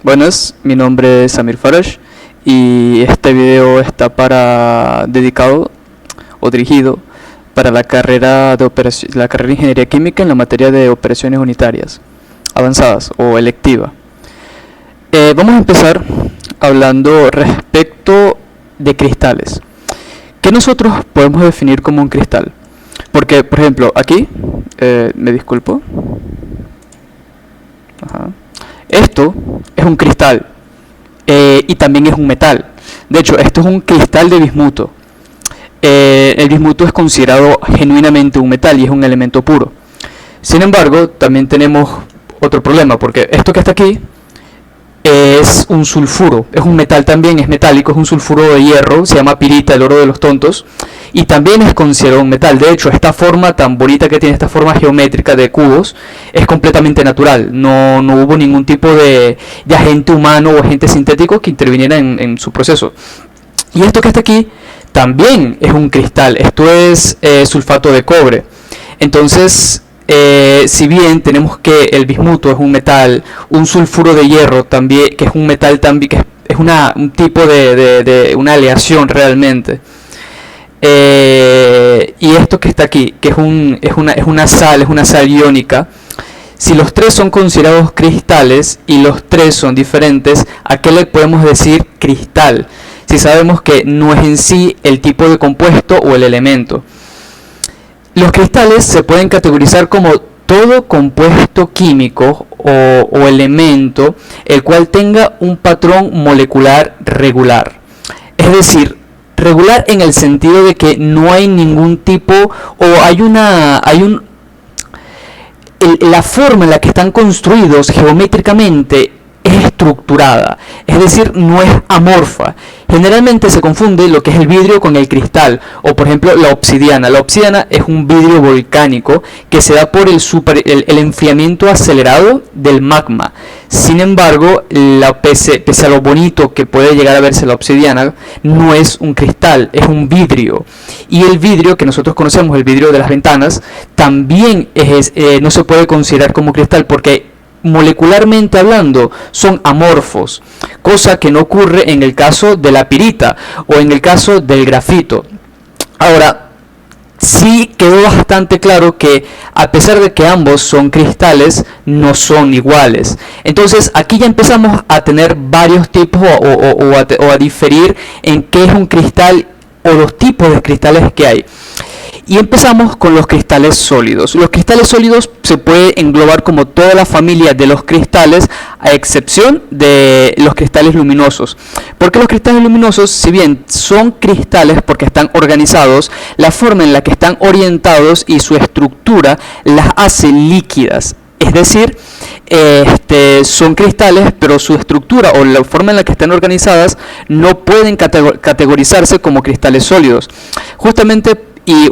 Buenas, mi nombre es Samir Faraj y este video está dedicado o dirigido para la carrera de Ingeniería Química en la materia de operaciones unitarias avanzadas o electiva. Vamos a empezar hablando respecto de cristales. ¿Qué nosotros podemos definir como un cristal? Porque, por ejemplo, aquí, me disculpo. Esto es un cristal y también es un metal. De hecho, esto es un cristal de bismuto. El bismuto es considerado genuinamente un metal y es un elemento puro. Sin embargo, también tenemos otro problema, porque esto que está aquí es un sulfuro, es un metal también, es metálico, es un sulfuro de hierro, se llama pirita, el oro de los tontos, y también es considerado un metal. De hecho, esta forma tan bonita que tiene, esta forma geométrica de cubos, es completamente natural. No hubo ningún tipo de agente humano o agente sintético que interviniera en su proceso. Y esto que está aquí también es un cristal, esto es sulfato de cobre. Entonces, si bien tenemos que el bismuto es un metal, un sulfuro de hierro también, que es un metal también, que es un tipo de una aleación realmente. Y esto que está aquí, que es una sal iónica. Si los tres son considerados cristales y los tres son diferentes, ¿a qué le podemos decir cristal? Si sabemos que no es en sí el tipo de compuesto o el elemento. Los cristales se pueden categorizar como todo compuesto químico o elemento el cual tenga un patrón molecular regular. Es decir, regular en el sentido de que no hay ningún tipo o la forma en la que están construidos geométricamente es estructurada, es decir, no es amorfa. Generalmente se confunde lo que es el vidrio con el cristal, o por ejemplo la obsidiana. La obsidiana es un vidrio volcánico que se da por el enfriamiento acelerado del magma. Sin embargo, pese a lo bonito que puede llegar a verse la obsidiana, no es un cristal, es un vidrio. Y el vidrio que nosotros conocemos, el vidrio de las ventanas, también no se puede considerar como cristal porque molecularmente hablando son amorfos, cosa que no ocurre en el caso de la pirita o en el caso del grafito. Ahora, sí quedó bastante claro que a pesar de que ambos son cristales, no son iguales. Entonces aquí ya empezamos a tener varios tipos o a diferir en qué es un cristal o los tipos de cristales que hay. Y empezamos con los cristales sólidos. Los cristales sólidos se puede englobar como toda la familia de los cristales, a excepción de los cristales luminosos. Porque los cristales luminosos, si bien son cristales porque están organizados, la forma en la que están orientados y su estructura las hace líquidas. Es decir, son cristales, pero su estructura o la forma en la que están organizadas no pueden categorizarse como cristales sólidos. Justamente y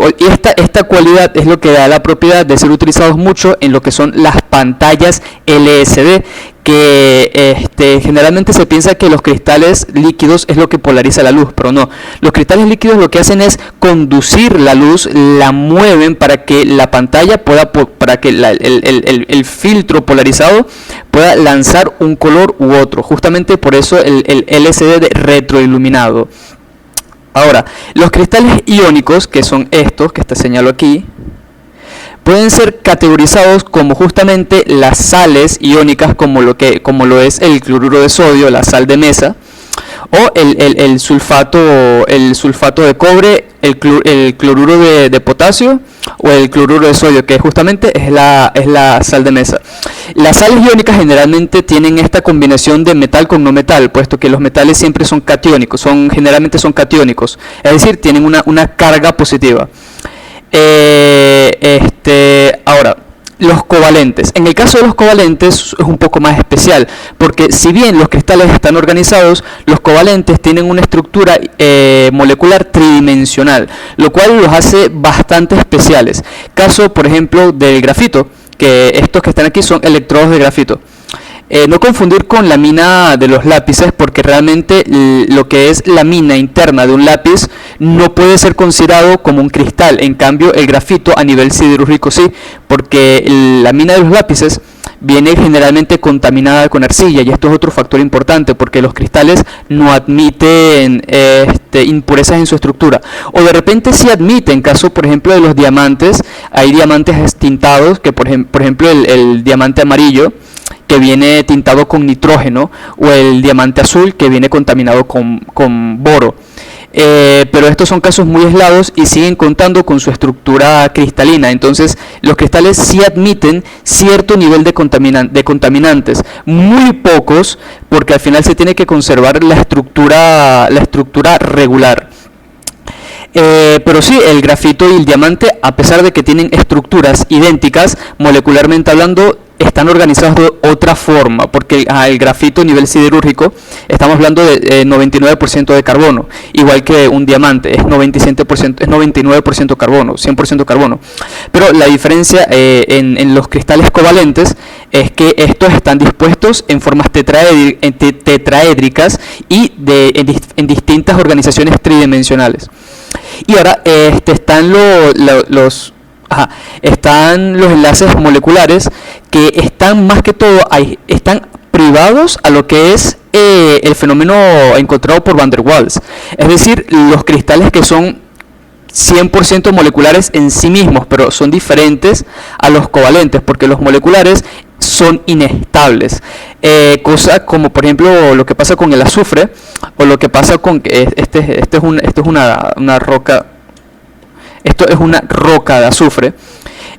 esta cualidad es lo que da la propiedad de ser utilizados mucho en lo que son las pantallas LCD, que generalmente se piensa que los cristales líquidos es lo que polariza la luz, pero no. Los cristales líquidos lo que hacen es conducir la luz, la mueven para que la pantalla para que el filtro polarizado pueda lanzar un color u otro. Justamente por eso el LCD de retroiluminado. Ahora, los cristales iónicos, que son estos que señalo aquí, pueden ser categorizados como justamente las sales iónicas, como lo es el cloruro de sodio, la sal de mesa, o el sulfato de cobre, el cloruro de potasio o el cloruro de sodio, que justamente es la sal de mesa. Las sales iónicas generalmente tienen esta combinación de metal con no metal, puesto que los metales siempre son catiónicos, generalmente son catiónicos, es decir, tienen una carga positiva. Ahora, los covalentes. En el caso de los covalentes es un poco más especial, porque si bien los cristales están organizados, los covalentes tienen una estructura molecular tridimensional, lo cual los hace bastante especiales. Caso, por ejemplo, del grafito, que estos que están aquí son electrodos de grafito. No confundir con la mina de los lápices, porque realmente lo que es la mina interna de un lápiz no puede ser considerado como un cristal. En cambio, el grafito a nivel siderúrgico sí, porque la mina de los lápices viene generalmente contaminada con arcilla, y esto es otro factor importante porque los cristales no admiten impurezas en su estructura, o de repente sí admiten. Caso por ejemplo de los diamantes, hay diamantes tintados que por ejemplo el diamante amarillo que viene tintado con nitrógeno, o el diamante azul que viene contaminado con boro. Pero estos son casos muy aislados y siguen contando con su estructura cristalina. Entonces los cristales sí admiten cierto nivel de contaminantes, muy pocos, porque al final se tiene que conservar la estructura regular. Pero sí, el grafito y el diamante, a pesar de que tienen estructuras idénticas, molecularmente hablando, están organizados de otra forma, porque el grafito a nivel siderúrgico estamos hablando de 99% de carbono, igual que un diamante es 99% carbono, 100% carbono. Pero la diferencia en los cristales covalentes es que estos están dispuestos en formas tetraédricas y en distintas organizaciones tridimensionales. Y ahora están los enlaces moleculares, que están más que todo están privados a lo que es el fenómeno encontrado por Van der Waals. Es decir, los cristales que son 100% moleculares en sí mismos, pero son diferentes a los covalentes, porque los moleculares son inestables, cosa como por ejemplo lo que pasa con el azufre, o lo que pasa con una roca. Esto es una roca de azufre,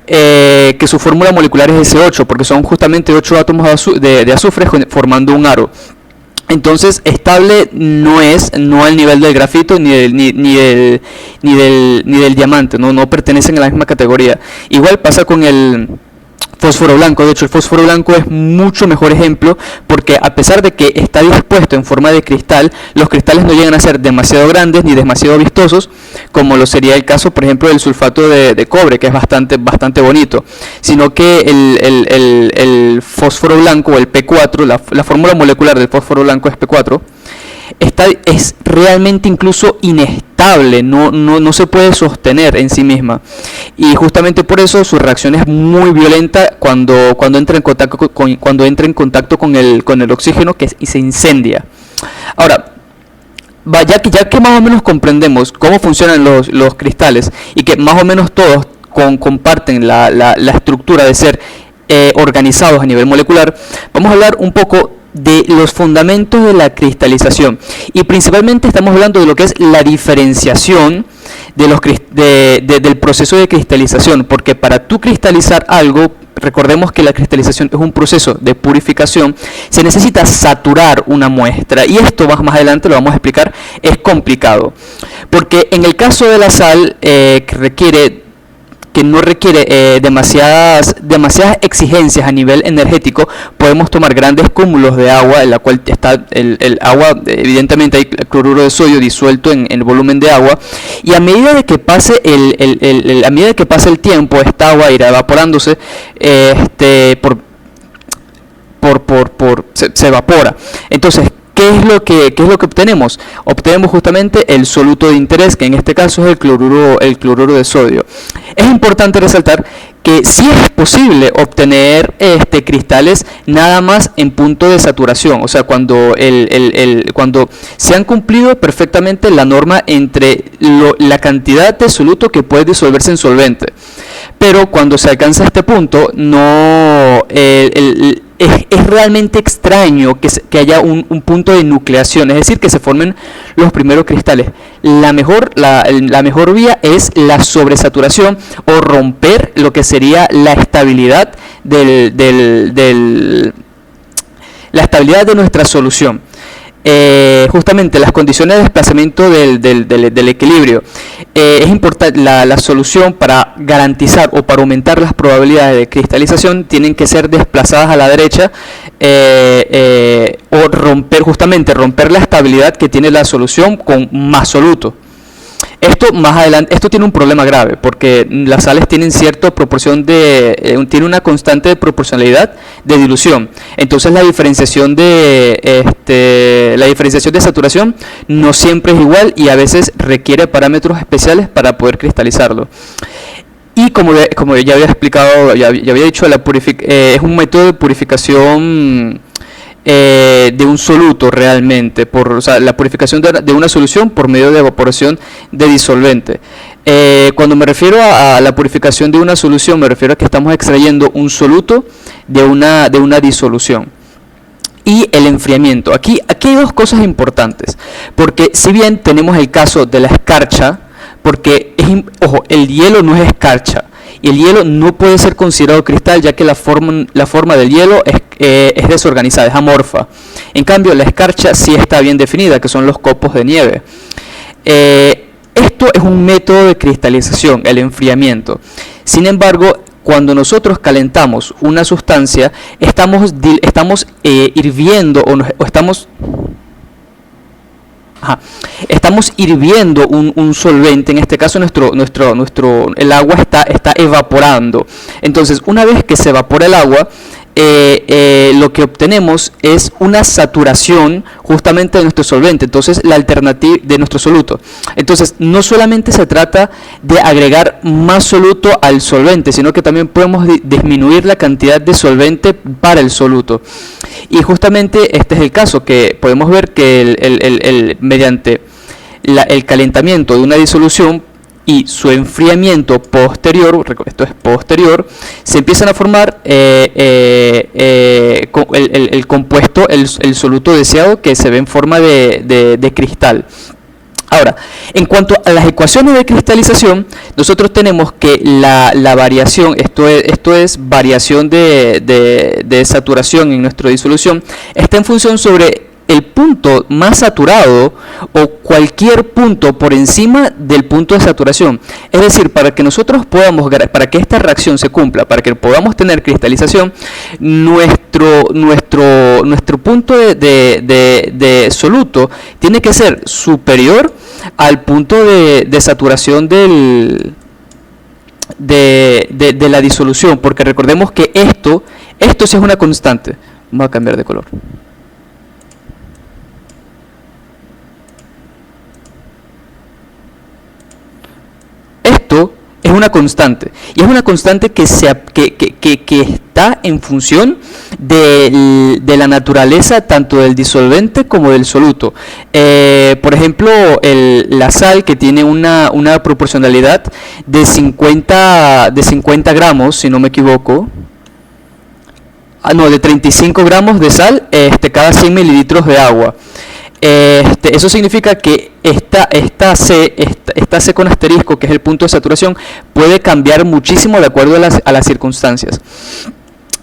que su fórmula molecular es S8, porque son justamente 8 átomos de azufre formando un aro. Entonces, estable no al nivel del grafito ni del diamante, no pertenecen a la misma categoría. Igual pasa con el fósforo blanco. De hecho, el fósforo blanco es mucho mejor ejemplo, porque a pesar de que está dispuesto en forma de cristal, los cristales no llegan a ser demasiado grandes ni demasiado vistosos, como lo sería el caso, por ejemplo, del sulfato de cobre, que es bastante bonito, sino que el fósforo blanco, o el P4, la fórmula molecular del fósforo blanco es P4, es realmente incluso inestable, no se puede sostener en sí misma, y justamente por eso su reacción es muy violenta cuando entra en contacto con el oxígeno, y se incendia. Ahora, ya que más o menos comprendemos cómo funcionan los cristales, y que más o menos todos comparten la estructura de ser organizados a nivel molecular, vamos a hablar un poco de los fundamentos de la cristalización, y principalmente estamos hablando de lo que es la diferenciación del proceso de cristalización, porque para tú cristalizar algo, recordemos que la cristalización es un proceso de purificación, se necesita saturar una muestra, y esto más adelante lo vamos a explicar, es complicado, porque en el caso de la sal, que no requiere demasiadas exigencias a nivel energético, podemos tomar grandes cúmulos de agua, en la cual está el agua, evidentemente hay cloruro de sodio disuelto en el volumen de agua, y a medida de que pase el tiempo, esta agua irá evaporándose, se evapora. Entonces, ¿qué es lo que obtenemos? Obtenemos justamente el soluto de interés, que en este caso es el cloruro de sodio. Es importante resaltar que sí es posible obtener cristales nada más en punto de saturación, o sea, cuando se han cumplido perfectamente la norma entre la cantidad de soluto que puede disolverse en solvente. Pero cuando se alcanza este punto, es realmente extraño que haya un punto de nucleación, es decir, que se formen los primeros cristales. La mejor vía es la sobresaturación, o romper lo que sería la estabilidad la estabilidad de nuestra solución. Justamente las condiciones de desplazamiento del equilibrio, es importante. La solución, para garantizar o para aumentar las probabilidades de cristalización, tienen que ser desplazadas a la derecha, o romper la estabilidad que tiene la solución con más soluto. Esto más adelante, esto tiene un problema grave porque las sales tienen cierta proporción tiene una constante de proporcionalidad de dilución. Entonces la diferenciación de saturación no siempre es igual y a veces requiere parámetros especiales para poder cristalizarlo. Y como ya había explicado, ya había dicho, es un método de purificación de un soluto realmente, o sea, la purificación de una solución por medio de evaporación de disolvente. Cuando me refiero a la purificación de una solución, me refiero a que estamos extrayendo un soluto de una disolución. Y el enfriamiento. Aquí hay dos cosas importantes, porque si bien tenemos el caso de la escarcha, porque, ojo, el hielo no es escarcha, y el hielo no puede ser considerado cristal, ya que la forma del hielo es desorganizada, es amorfa. En cambio, la escarcha sí está bien definida, que son los copos de nieve. Esto es un método de cristalización, el enfriamiento. Sin embargo, cuando nosotros calentamos una sustancia, estamos hirviendo o estamos hirviendo un solvente. En este caso el agua está evaporando. Entonces, una vez que se evapora el agua, lo que obtenemos es una saturación justamente de nuestro solvente, entonces la alternativa de nuestro soluto. Entonces, no solamente se trata de agregar más soluto al solvente, sino que también podemos disminuir la cantidad de solvente para el soluto. Y justamente este es el caso, que podemos ver que mediante el calentamiento de una disolución y su enfriamiento posterior, esto es posterior, se empiezan a formar el compuesto, el soluto deseado, que se ve en forma de cristal. Ahora, en cuanto a las ecuaciones de cristalización, nosotros tenemos que la variación, esto es variación de saturación en nuestra disolución, está en función sobre el punto más saturado o cualquier punto por encima del punto de saturación. Es decir, para que esta reacción se cumpla, para que podamos tener cristalización, nuestro punto de soluto tiene que ser superior al punto de saturación de la disolución, porque recordemos que esto sí es una constante. Vamos a cambiar de color. Esto es una constante, y es una constante que está en función de la naturaleza tanto del disolvente como del soluto. Por ejemplo, la sal, que tiene una proporcionalidad de 50 gramos, si no me equivoco, de 35 gramos de sal cada 100 mililitros de agua. Eso significa que esta C con asterisco, que es el punto de saturación, puede cambiar muchísimo de acuerdo a las circunstancias.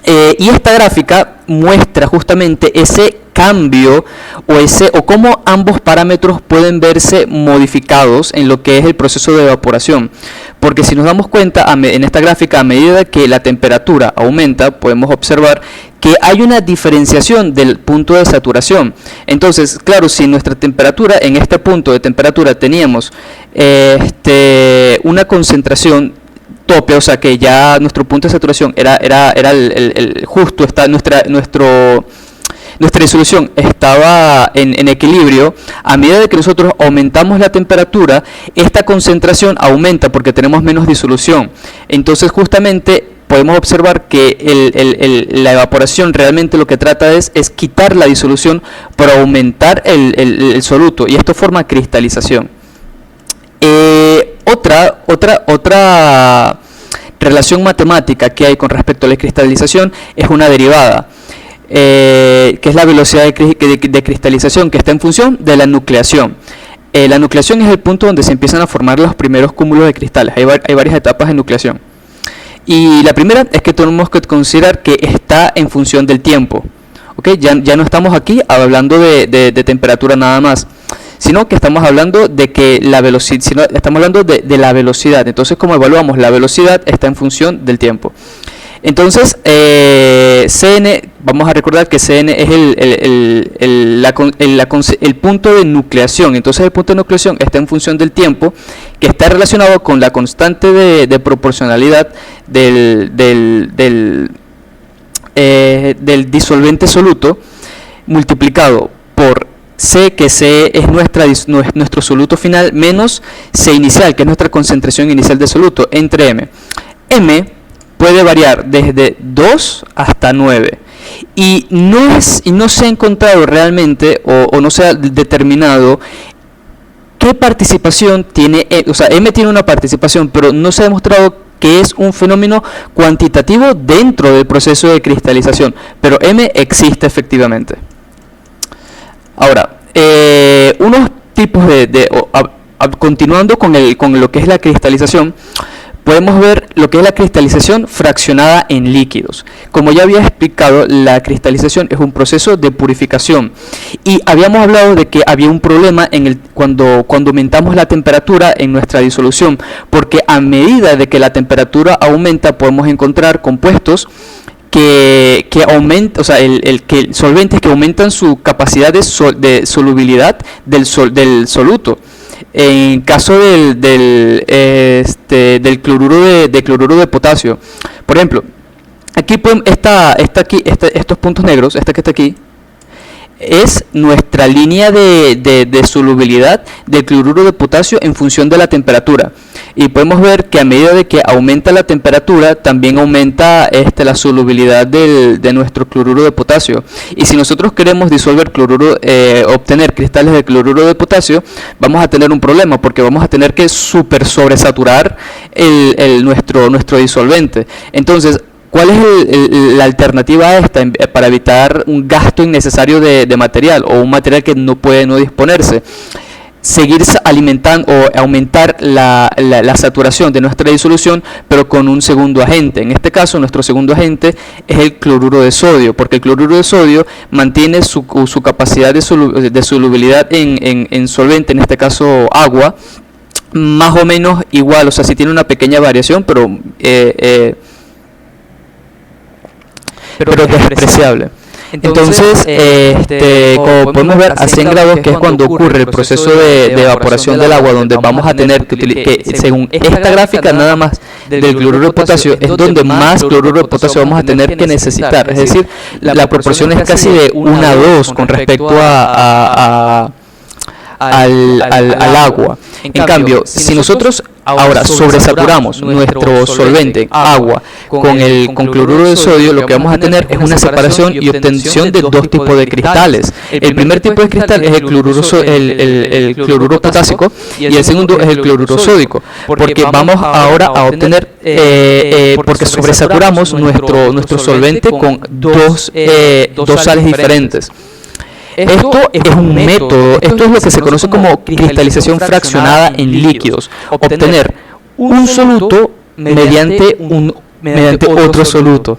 Y esta gráfica muestra justamente ese cambio o cómo ambos parámetros pueden verse modificados en lo que es el proceso de evaporación. Porque si nos damos cuenta en esta gráfica, a medida que la temperatura aumenta, podemos observar que hay una diferenciación del punto de saturación. Entonces, claro, si nuestra temperatura, en este punto de temperatura teníamos una concentración tope, o sea que ya nuestro punto de saturación era el justo, nuestra disolución estaba en equilibrio. A medida de que nosotros aumentamos la temperatura, esta concentración aumenta porque tenemos menos disolución. Entonces, justamente podemos observar que la evaporación realmente lo que trata es quitar la disolución para aumentar el soluto, y esto forma cristalización. Otra relación matemática que hay con respecto a la cristalización es una derivada, que es la velocidad de cristalización, que está en función de la nucleación. La nucleación es el punto donde se empiezan a formar los primeros cúmulos de cristales. Hay varias etapas de nucleación. Y la primera es que tenemos que considerar que está en función del tiempo. ¿Okay? Ya no estamos aquí hablando de temperatura nada más, sino que estamos hablando de que estamos hablando de la velocidad. Entonces, como evaluamos la velocidad, está en función del tiempo. Entonces, Cn, vamos a recordar que Cn es el punto de nucleación. Entonces, el punto de nucleación está en función del tiempo, que está relacionado con la constante de proporcionalidad del disolvente soluto, multiplicado por C, que C es nuestro soluto final, menos C inicial, que es nuestra concentración inicial de soluto, entre M. M puede variar desde 2 hasta 9 y no se ha encontrado realmente o no se ha determinado qué participación tiene, o sea, M tiene una participación, pero no se ha demostrado que es un fenómeno cuantitativo dentro del proceso de cristalización, pero M existe efectivamente. Ahora, unos tipos continuando con lo que es la cristalización, podemos ver lo que es la cristalización fraccionada en líquidos. Como ya había explicado, la cristalización es un proceso de purificación y habíamos hablado de que había un problema cuando aumentamos la temperatura en nuestra disolución, porque a medida de que la temperatura aumenta podemos encontrar compuestos que aumenta, o sea, solventes que aumentan su capacidad de solubilidad del soluto. En caso del cloruro de cloruro de potasio, por ejemplo, aquí estos puntos negros, esta que está aquí, es nuestra línea de solubilidad del cloruro de potasio en función de la temperatura. Y podemos ver que a medida de que aumenta la temperatura, también aumenta la solubilidad de nuestro cloruro de potasio. Y si nosotros queremos disolver obtener cristales de cloruro de potasio, vamos a tener un problema, porque vamos a tener que sobresaturar nuestro disolvente. Entonces, ¿cuál es la alternativa a esta para evitar un gasto innecesario de material o un material que no puede no disponerse? Seguir alimentando o aumentar la saturación de nuestra disolución, pero con un segundo agente. En este caso, nuestro segundo agente es el cloruro de sodio, porque el cloruro de sodio mantiene su capacidad de solubilidad en solvente, en este caso agua, más o menos igual, o sea, sí tiene una pequeña variación, pero despreciable. Entonces, como podemos ver, a 100 grados, que es cuando ocurre el proceso de evaporación del agua, donde vamos a tener que según esta gráfica nada más del cloruro de potasio, es donde más cloruro de potasio vamos a tener que necesitar. Es decir, la proporción es casi de 1 a 2 con respecto al agua. En cambio, si nosotros ahora sobresaturamos nuestro solvente, agua, con cloruro de sodio, lo que vamos a tener es una separación y obtención de dos tipos de cristales. El primer tipo de cristal es el cloruro potásico y el segundo es el cloruro sódico, porque vamos ahora a obtener, porque sobresaturamos nuestro solvente con dos sales diferentes. Esto es un método, esto es lo que se conoce como cristalización fraccionada en líquidos, obtener un soluto mediante otro soluto.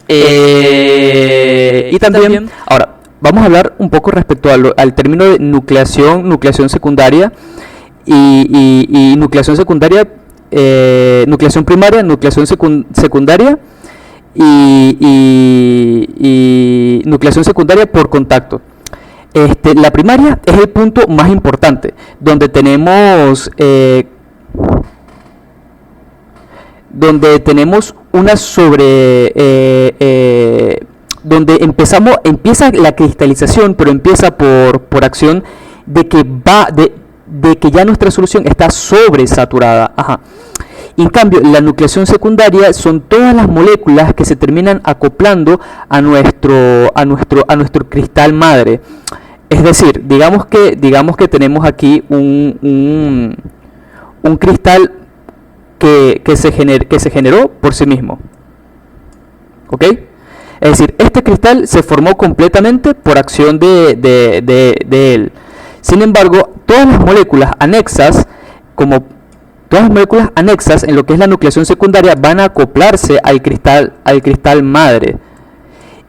Y también, ahora, vamos a hablar un poco respecto al término de nucleación secundaria y nucleación secundaria, nucleación primaria, nucleación secundaria y nucleación secundaria por contacto. La primaria es el punto más importante, donde tenemos una donde empieza la cristalización, pero empieza por acción de que ya nuestra solución está sobresaturada. Ajá. En cambio, la nucleación secundaria son todas las moléculas que se terminan acoplando a nuestro cristal madre. Es decir, digamos que tenemos aquí un cristal que se generó por sí mismo. ¿Ok? Es decir, este cristal se formó completamente por acción de él. Sin embargo, todas las moléculas anexas en lo que es la nucleación secundaria van a acoplarse al cristal madre.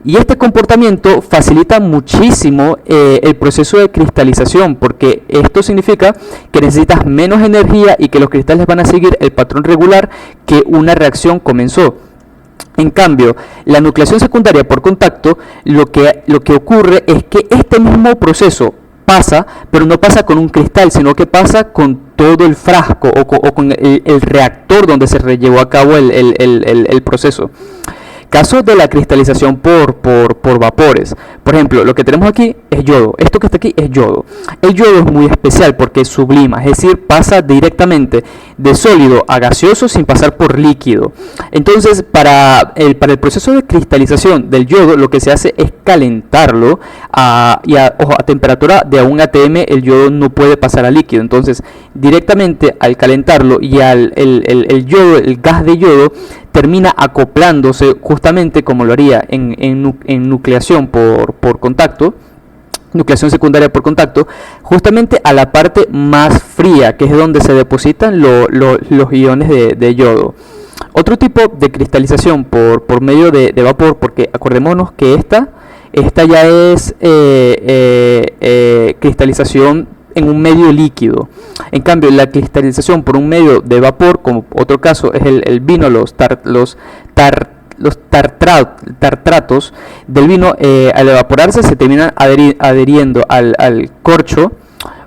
Y este comportamiento facilita muchísimo el proceso de cristalización, porque esto significa que necesitas menos energía y que los cristales van a seguir el patrón regular que una reacción comenzó. En cambio, la nucleación secundaria por contacto, lo que ocurre es que este mismo proceso pasa, pero no pasa con un cristal, sino que pasa con todo el frasco o con el reactor donde se llevó a cabo el proceso. Caso de la cristalización por vapores. Por ejemplo, lo que tenemos aquí es yodo. Esto que está aquí es yodo. El yodo es muy especial porque sublima, es decir, pasa directamente de sólido a gaseoso sin pasar por líquido. Entonces, para el proceso de cristalización del yodo, lo que se hace es calentarlo ojo, a temperatura de 1 atm. El yodo no puede pasar a líquido. Entonces, directamente al calentarlo y el yodo, el gas de yodo, termina acoplándose justamente como lo haría en nucleación por contacto, nucleación secundaria por contacto, justamente a la parte más fría, que es donde se depositan los iones de yodo. Otro tipo de cristalización por medio de vapor, porque acordémonos que esta ya es cristalización en un medio líquido. En cambio, la cristalización por un medio de vapor, como otro caso es el vino, los tartratos del vino, al evaporarse se terminan adheriendo al corcho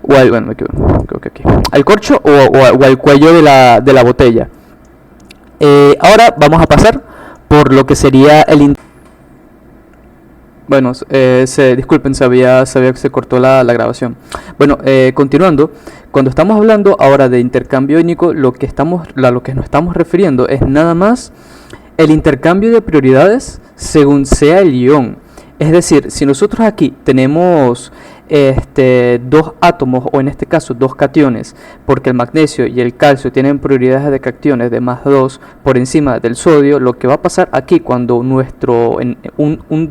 o al, bueno, creo que aquí, al corcho o al cuello de la botella. Ahora vamos a pasar por lo que sería bueno, disculpen, sabía que se cortó la grabación. Bueno, continuando, cuando estamos hablando ahora de intercambio iónico, a lo que nos estamos refiriendo es nada más el intercambio de prioridades según sea el ion. Es decir, si nosotros aquí tenemos dos átomos, o en este caso dos cationes, porque el magnesio y el calcio tienen prioridades de cationes de +2 por encima del sodio, lo que va a pasar aquí cuando un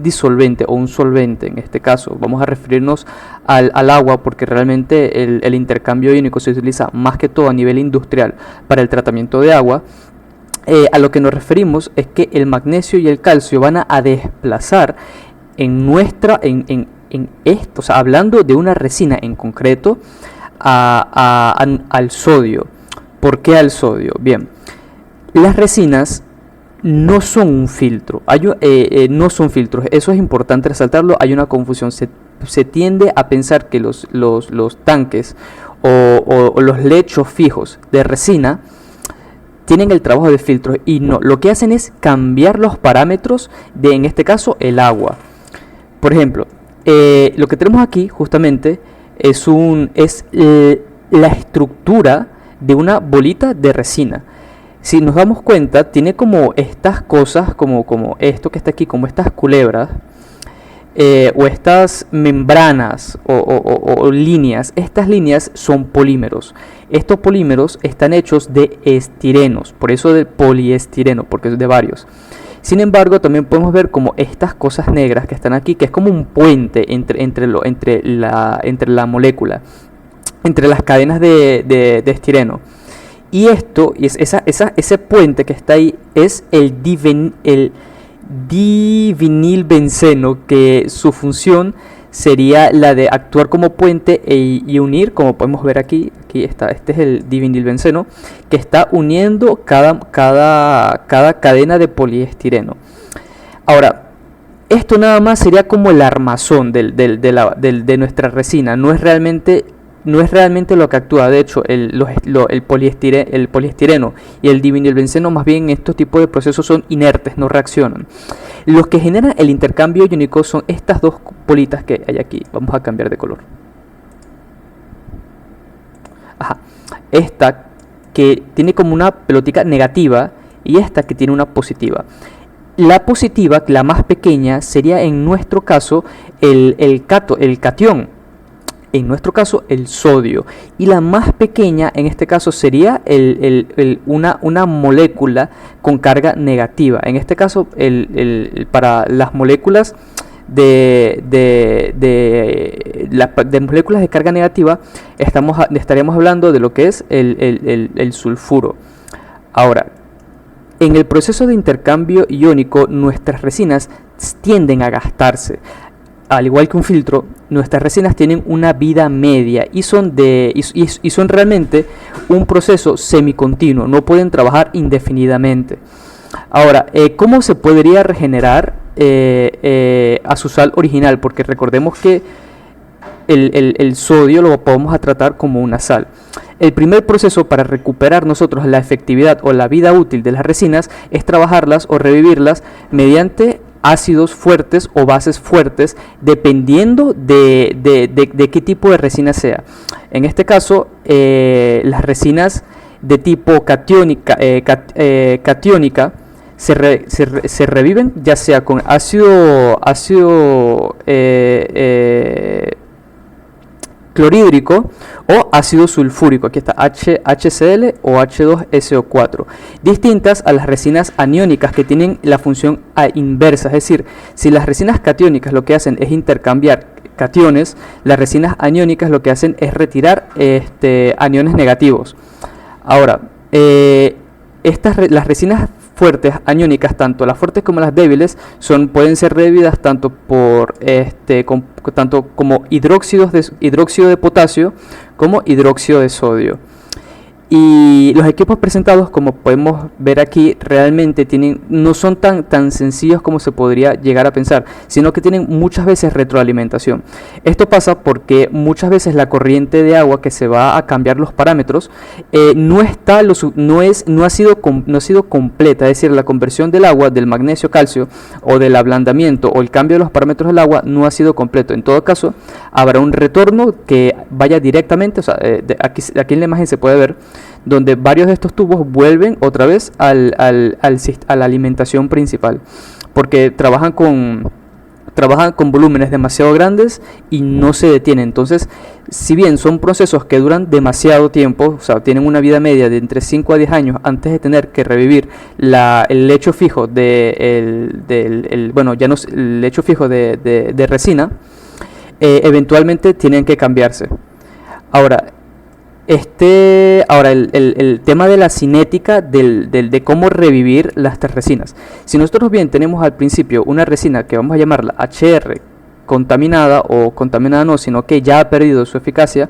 disolvente o un solvente, en este caso vamos a referirnos al agua, porque realmente el intercambio iónico se utiliza más que todo a nivel industrial para el tratamiento de agua. A lo que nos referimos es que el magnesio y el calcio van a desplazar esto, o sea, hablando de una resina en concreto, al sodio. ¿Por qué al sodio? Bien, las resinas no son un filtro, no son filtros, eso es importante resaltarlo. Hay una confusión, se tiende a pensar que los tanques o los lechos fijos de resina tienen el trabajo de filtro, y no, lo que hacen es cambiar los parámetros de, en este caso, el agua. Por ejemplo, lo que tenemos aquí justamente es la estructura de una bolita de resina. Si nos damos cuenta, tiene como estas cosas, como esto que está aquí, como estas culebras, o estas membranas o líneas. Estas líneas son polímeros. Estos polímeros están hechos de estirenos, por eso de poliestireno, porque es de varios. Sin embargo, también podemos ver como estas cosas negras que están aquí, que es como un puente entre la molécula, entre las cadenas de estireno. Y ese puente que está ahí es el divinilbenceno, que su función sería la de actuar como puente y unir, como podemos ver aquí está, este es el divinilbenceno, que está uniendo cada cadena de poliestireno. Ahora, esto nada más sería como el armazón de nuestra resina, no es realmente lo que actúa. De hecho, el poliestireno y el divinilbenceno, más bien en estos tipos de procesos, son inertes, no reaccionan. Los que generan el intercambio iónico son estas dos bolitas que hay aquí. Vamos a cambiar de color. Esta que tiene como una pelotica negativa y esta que tiene una positiva. La positiva, la más pequeña, sería en nuestro caso el catión. En nuestro caso el sodio, y la más pequeña en este caso sería una molécula con carga negativa. En este caso para las moléculas de moléculas de carga negativa estaríamos hablando de lo que es el sulfuro. Ahora, en el proceso de intercambio iónico, nuestras resinas tienden a gastarse. Al igual que un filtro, nuestras resinas tienen una vida media y son realmente un proceso semicontinuo, no pueden trabajar indefinidamente. Ahora, ¿cómo se podría regenerar a su sal original? Porque recordemos que el sodio lo podemos tratar como una sal. El primer proceso para recuperar nosotros la efectividad o la vida útil de las resinas es trabajarlas o revivirlas mediante ácidos fuertes o bases fuertes, dependiendo de qué tipo de resina sea. En este caso, las resinas de tipo catiónica se reviven ya sea con ácido clorhídrico o ácido sulfúrico. Aquí está HCl o H2SO4, distintas a las resinas aniónicas, que tienen la función inversa. Es decir, si las resinas catiónicas lo que hacen es intercambiar cationes, las resinas aniónicas lo que hacen es retirar aniones negativos. Ahora, las resinas fuertes aniónicas, tanto las fuertes como las débiles, pueden ser revividas tanto por tanto como hidróxido de potasio como hidróxido de sodio. Y los equipos presentados, como podemos ver aquí, realmente no son tan sencillos como se podría llegar a pensar, sino que tienen muchas veces retroalimentación. Esto pasa porque muchas veces la corriente de agua que se va a cambiar los parámetros no ha sido completa. Es decir, la conversión del agua, del magnesio calcio, o del ablandamiento o el cambio de los parámetros del agua no ha sido completo. En todo caso, habrá un retorno que vaya directamente, o sea, aquí en la imagen se puede ver donde varios de estos tubos vuelven otra vez a la alimentación principal, porque trabajan con volúmenes demasiado grandes y no se detienen. Entonces, si bien son procesos que duran demasiado tiempo, o sea, tienen una vida media de entre 5 a 10 años antes de tener que revivir el lecho fijo el lecho fijo de resina, eventualmente tienen que cambiarse. Ahora, el tema de la cinética de cómo revivir las resinas. Si nosotros bien tenemos al principio una resina que vamos a llamarla HR contaminada, o contaminada no, sino que ya ha perdido su eficacia,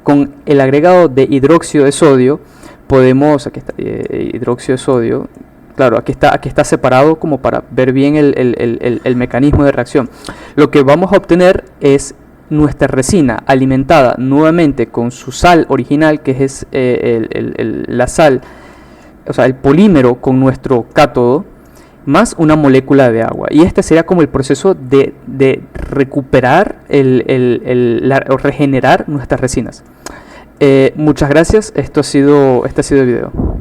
con el agregado de hidróxido de sodio podemos, aquí está, hidróxido de sodio, claro, aquí está separado como para ver bien el mecanismo de reacción. Lo que vamos a obtener es nuestra resina alimentada nuevamente con su sal original, que es la sal, o sea, el polímero con nuestro cátodo, más una molécula de agua. Y este sería como el proceso de recuperar o regenerar nuestras resinas. Muchas gracias. Este ha sido el video.